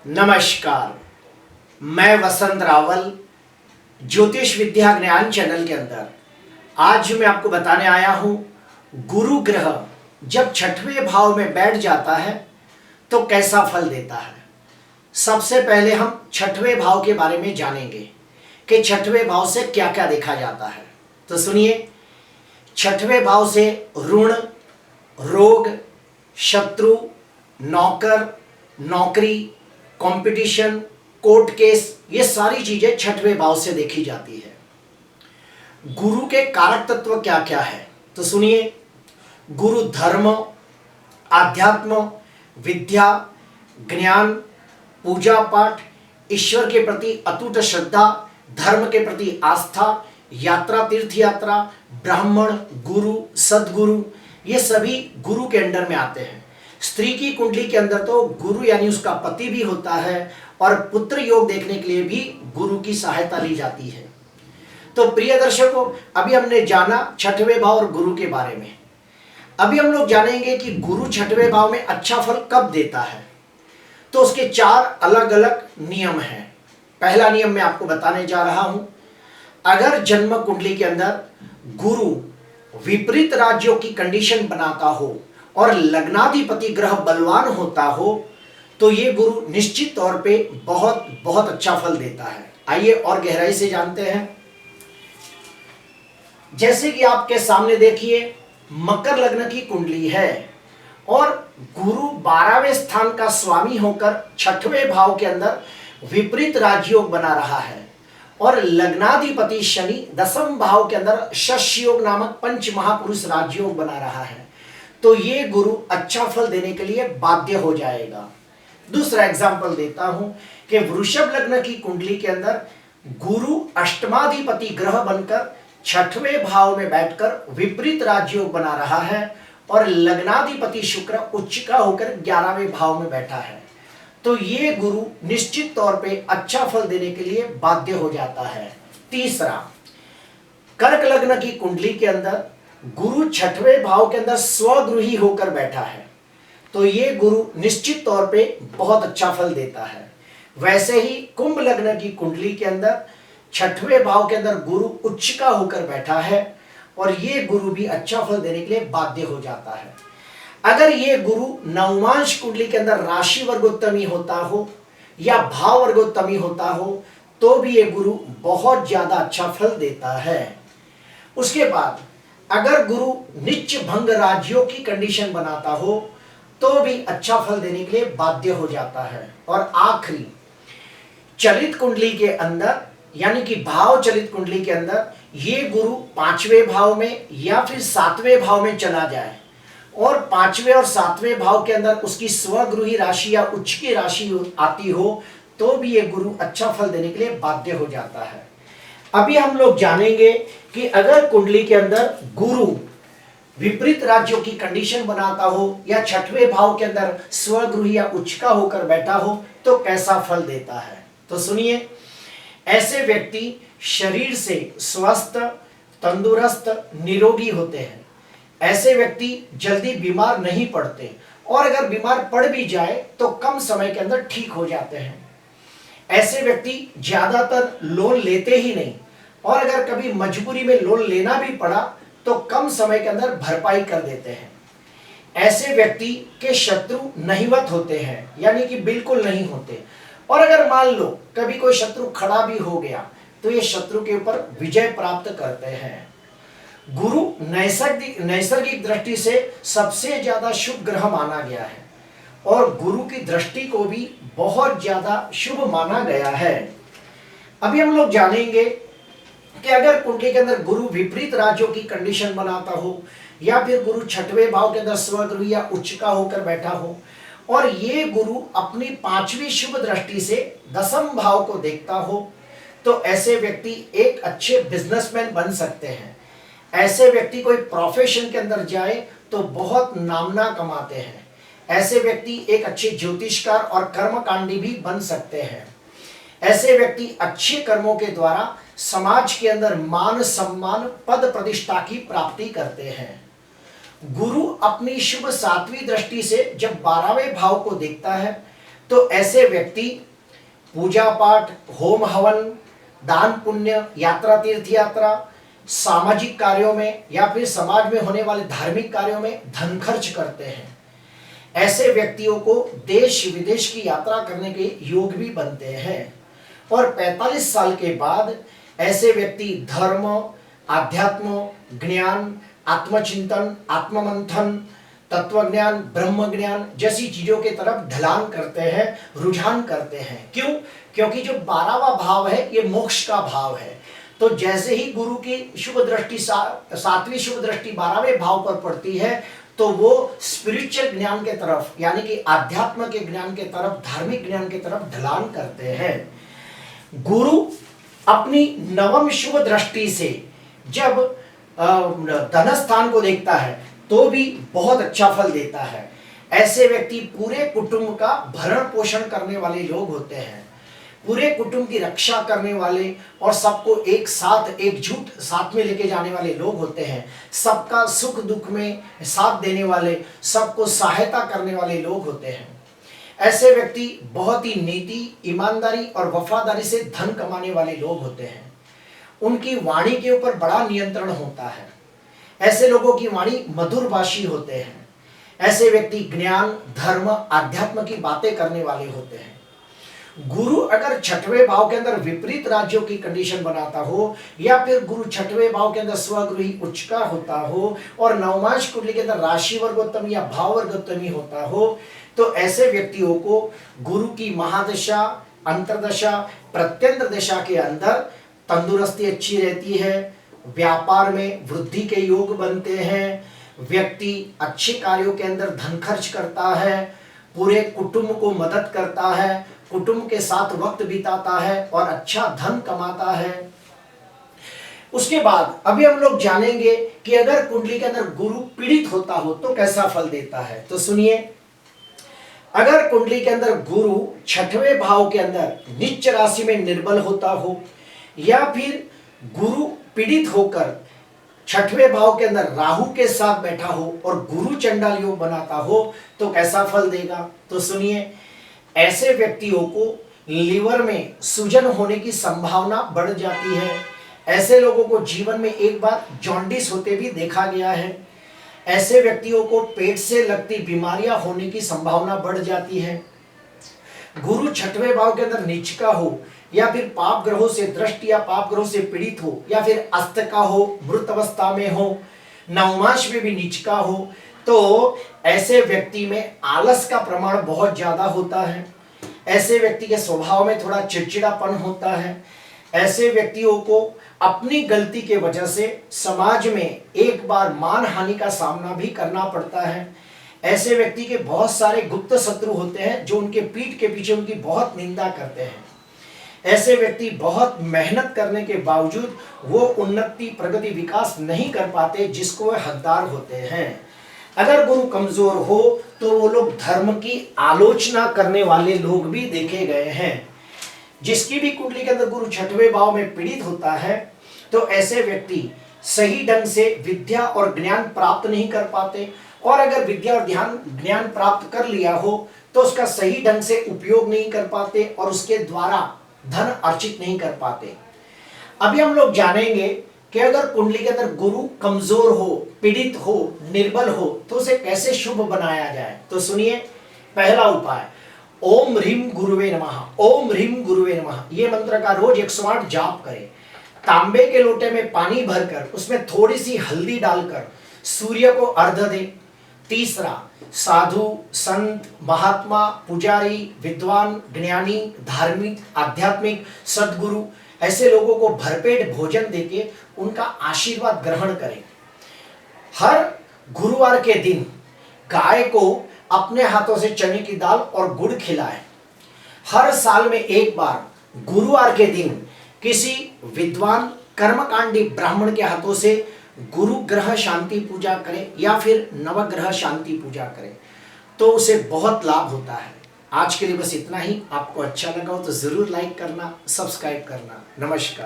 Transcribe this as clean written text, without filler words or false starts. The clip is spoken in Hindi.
नमस्कार। मैं वसंत रावल ज्योतिष विद्या ज्ञान चैनल के अंदर आज मैं आपको बताने आया हूं गुरु ग्रह जब छठवें भाव में बैठ जाता है तो कैसा फल देता है। सबसे पहले हम छठवें भाव के बारे में जानेंगे कि छठवें भाव से क्या क्या देखा जाता है। तो सुनिए, छठवें भाव से ऋण, रोग, शत्रु, नौकर, नौकरी, कंपटीशन, कोर्ट केस, ये सारी चीजें छठवें भाव से देखी जाती है। गुरु के कारक तत्व क्या क्या है तो सुनिए, गुरु धर्म, आध्यात्म, विद्या, ज्ञान, पूजा पाठ, ईश्वर के प्रति अटूट श्रद्धा, धर्म के प्रति आस्था, यात्रा, तीर्थ यात्रा, ब्राह्मण, गुरु, सदगुरु, ये सभी गुरु के अंडर में आते हैं। स्त्री की कुंडली के अंदर तो गुरु यानी उसका पति भी होता है और पुत्र योग देखने के लिए भी गुरु की सहायता ली जाती है। तो प्रिय दर्शकों, अभी हमने जाना छठवें भाव और गुरु के बारे में। अभी हम लोग जानेंगे कि गुरु छठवें भाव में अच्छा फल कब देता है। तो उसके 4 अलग अलग नियम हैं। पहला नियम मैं आपको बताने जा रहा हूं, अगर जन्म कुंडली के अंदर गुरु विपरीत राज्यों की कंडीशन बनाता हो और लग्नाधिपति ग्रह बलवान होता हो तो ये गुरु निश्चित तौर पे बहुत बहुत अच्छा फल देता है। आइए और गहराई से जानते हैं। जैसे कि आपके सामने देखिए, मकर लग्न की कुंडली है और गुरु 12वें स्थान का स्वामी होकर छठवें भाव के अंदर विपरीत राजयोग बना रहा है और लग्नाधिपति शनि 10वें भाव के अंदर शश योग नामक पंच महापुरुष राजयोग बना रहा है। तो ये गुरु अच्छा फल देने के लिए बाध्य हो जाएगा। दूसरा एग्जाम्पल देता हूं कि वृषभ लग्न की कुंडली के अंदर गुरु अष्टमाधिपति ग्रह बनकर छठवें भाव में बैठकर विपरीत राजयोग बना रहा है और लग्नाधिपति शुक्र उच्च का होकर 11वें भाव में बैठा है। तो ये गुरु निश्चित तौर पे अच्छा फल देने के लिए बाध्य हो जाता है। तीसरा, कर्क लग्न की कुंडली के अंदर गुरु छठवें भाव के अंदर स्वगृही होकर बैठा है तो ये गुरु निश्चित तौर पे बहुत अच्छा फल देता है। वैसे ही कुंभ लग्न की कुंडली के अंदर छठवें भाव के अंदर गुरु उच्च का होकर बैठा है और ये गुरु भी अच्छा फल देने के लिए बाध्य हो जाता है। अगर ये गुरु नवमांश कुंडली के अंदर राशि वर्गोत्तमी होता हो या भाव वर्गोत्तमी होता हो तो भी ये गुरु बहुत ज्यादा अच्छा फल देता है। उसके बाद अगर गुरु नीच भंग राज्यों की कंडीशन बनाता हो तो भी अच्छा फल देने के लिए बाध्य हो जाता है। और आखिरी, चलित कुंडली के अंदर यानी कि भाव चलित कुंडली के अंदर ये गुरु 5वें भाव में या फिर 7वें भाव में चला जाए और 5वें और 7वें भाव के अंदर उसकी स्वगृही राशि या उच्च की राशि आती हो तो भी ये गुरु अच्छा फल देने के लिए बाध्य हो जाता है। अभी हम लोग जानेंगे कि अगर कुंडली के अंदर गुरु विपरीत राज्यों की कंडीशन बनाता हो या छठवें भाव के अंदर स्वगृही या उच्च का होकर बैठा हो तो कैसा फल देता है। तो सुनिए, ऐसे व्यक्ति शरीर से स्वस्थ, तंदुरुस्त, निरोगी होते हैं। ऐसे व्यक्ति जल्दी बीमार नहीं पड़ते और अगर बीमार पड़ भी जाए तो कम समय के अंदर ठीक हो जाते हैं। ऐसे व्यक्ति ज्यादातर लोन लेते ही नहीं और अगर कभी मजबूरी में लोन लेना भी पड़ा तो कम समय के अंदर भरपाई कर देते हैं। ऐसे व्यक्ति के शत्रु नहिवत होते हैं यानी कि बिल्कुल नहीं होते और अगर मान लो कभी कोई शत्रु खड़ा भी हो गया तो ये शत्रु के ऊपर विजय प्राप्त करते हैं। गुरु नैसर्गिक दृष्टि से सबसे ज्यादा शुभ ग्रह माना गया है और गुरु की दृष्टि को भी बहुत ज्यादा शुभ माना गया है। अभी हम लोग जानेंगे कि अगर कुंडली के अंदर गुरु विपरीत राज्यों की कंडीशन बनाता हो या फिर गुरु छठवें भाव के अंदर स्वगृही या उच्च का होकर बैठा हो और ये गुरु अपनी 5वीं शुभ दृष्टि से 10वें भाव को देखता हो तो ऐसे व्यक्ति एक अच्छे बिजनेसमैन बन सकते हैं। ऐसे व्यक्ति कोई प्रोफेशन के अंदर जाए तो बहुत नामना कमाते हैं। ऐसे व्यक्ति एक अच्छे ज्योतिषकार और कर्मकांडी भी बन सकते हैं। ऐसे व्यक्ति अच्छे कर्मों के द्वारा समाज के अंदर मान सम्मान पद प्रतिष्ठा की प्राप्ति करते हैं। गुरु अपनी शुभ 7वीं दृष्टि से जब 12वें भाव को देखता है तो ऐसे व्यक्ति पूजा पाठ, होम हवन, दान पुण्य, यात्रा, तीर्थ यात्रा, सामाजिक कार्यों में या फिर समाज में होने वाले धार्मिक कार्यों में धन खर्च करते हैं। ऐसे व्यक्तियों को देश विदेश की यात्रा करने के योग भी बनते हैं। और 45 साल के बाद ऐसे व्यक्ति धर्म, आध्यात्म, ज्ञान, आत्मचिंतन, आत्ममंथन, तत्वज्ञान, ब्रह्म ज्ञान जैसी चीजों के तरफ ढलान करते हैं, रुझान करते हैं। क्यों? क्योंकि जो 12वां भाव है ये मोक्ष का भाव है। तो जैसे ही गुरु की शुभ दृष्टि 7वीं शुभ दृष्टि 12वें भाव पर पड़ती है तो वो स्पिरिचुअल ज्ञान के तरफ यानी कि आध्यात्म के ज्ञान के तरफ, धार्मिक ज्ञान के तरफ ढलान करते हैं। गुरु अपनी 9वीं शुभ दृष्टि से जब धन स्थान को देखता है तो भी बहुत अच्छा फल देता है। ऐसे व्यक्ति पूरे कुटुंब का भरण पोषण करने वाले लोग होते हैं, पूरे कुटुंब की रक्षा करने वाले और सबको एक साथ एकजुट साथ में लेके जाने वाले लोग होते हैं। सबका सुख दुख में साथ देने वाले, सबको सहायता करने वाले लोग होते हैं। ऐसे व्यक्ति बहुत ही नीति, ईमानदारी और वफादारी से धन कमाने वाले लोग होते हैं। उनकी वाणी के ऊपर बड़ा नियंत्रण होता है। ऐसे लोगों की वाणी मधुरभाषी होते हैं। ऐसे व्यक्ति ज्ञान, धर्म, आध्यात्म की बातें करने वाले होते हैं। गुरु अगर 6वें भाव के अंदर विपरीत राज्यों की कंडीशन बनाता हो या फिर गुरु 6वें भाव के अंदर स्वगृही उच्च का होता हो और नवमांश कुंडली के अंदर राशि वर्गोत्तमी या भाव वर्गोत्तमी होता हो तो ऐसे व्यक्तियों को गुरु की महादशा, अंतरदशा, प्रत्यंतर दशा के अंदर तंदुरुस्ती अच्छी रहती है, व्यापार में वृद्धि के योग बनते हैं, व्यक्ति अच्छे कार्यों के अंदर धन खर्च करता है, पूरे कुटुंब को मदद करता है, कुटुंब के साथ वक्त बिताता है और अच्छा धन कमाता है। उसके बाद अभी हम लोग जानेंगे कि अगर कुंडली के अंदर गुरु पीड़ित होता हो तो कैसा फल देता है। तो सुनिए, अगर कुंडली के अंदर गुरु 6वें भाव के अंदर नीच राशि में निर्बल होता हो या फिर गुरु पीड़ित होकर 6वें भाव के अंदर राहु के साथ बैठा हो और गुरु चंडाल योग बनाता हो तो कैसा फल देगा। तो सुनिए, ऐसे व्यक्तियों को लीवर में सूजन होने की संभावना बढ़ जाती है। ऐसे लोगों को जीवन में एक बार जॉन्डिस होते भी देखा गया है। ऐसे व्यक्तियों को पेट से लगती बीमारियां होने की संभावना बढ़ जाती है। गुरु 6वें भाव के अंदर नीच का हो या फिर पाप ग्रहों से दृष्टि या पाप ग्रहों से पीड़ित हो या फिर अस्त का हो, मृत अवस्था में हो, नवमांश में भी नीच का हो तो ऐसे व्यक्ति में आलस का प्रमाण बहुत ज्यादा होता है। ऐसे व्यक्ति के स्वभाव में थोड़ा चिड़चिड़ापन होता है। ऐसे व्यक्तियों को अपनी गलती के वजह से समाज में एक बार मान हानि का सामना भी करना पड़ता है। ऐसे व्यक्ति के बहुत सारे गुप्त शत्रु होते हैं जो उनके पीठ के पीछे उनकी बहुत निंदा करते हैं। ऐसे व्यक्ति बहुत मेहनत करने के बावजूद वो उन्नति, प्रगति, विकास नहीं कर पाते जिसको वे हकदार होते हैं। अगर गुरु कमजोर हो तो वो लोग धर्म की आलोचना करने वाले लोग भी देखे गए हैं। जिसकी भी कुंडली के अंदर गुरु 6वें भाव में पीड़ित होता है तो ऐसे व्यक्ति सही ढंग से विद्या और ज्ञान प्राप्त नहीं कर पाते और अगर विद्या और ज्ञान प्राप्त कर लिया हो तो उसका सही ढंग से उपयोग नहीं कर पाते और उसके द्वारा धन अर्जित नहीं कर पाते। अभी हम लोग जानेंगे कि अगर कुंडली के अंदर गुरु कमजोर हो, पीड़ित हो, निर्बल हो तो उसे कैसे शुभ बनाया जाए। तो सुनिए, पहला उपाय, ओम ह्रीम गुरुवे नमः, ओम ह्रीम गुरुवे नमः। ये मंत्र का रोज 108 जाप करें। तांबे के लोटे में पानी भरकर उसमें थोड़ी सी हल्दी डालकर सूर्य को अर्घ दें। तीसरा, साधु, संत, महात्मा, पुजारी, विद्वान, ज्ञानी, धार्मिक, आध्यात्मिक, सद्गुरु ऐसे लोगों को भरपेट भोजन देके उनका आशीर्वाद ग्रहण करें। हर गुरुवार के दिन गाय को अपने हाथों से चने की दाल और गुड़ खिलाएं। हर साल में एक बार गुरुवार के दिन किसी विद्वान कर्मकांडी ब्राह्मण के हाथों से गुरु ग्रह शांति पूजा करें या फिर नवग्रह शांति पूजा करें तो उसे बहुत लाभ होता है। आज के लिए बस इतना ही। आपको अच्छा लगा हो तो जरूर लाइक करना, सब्सक्राइब करना। नमस्कार।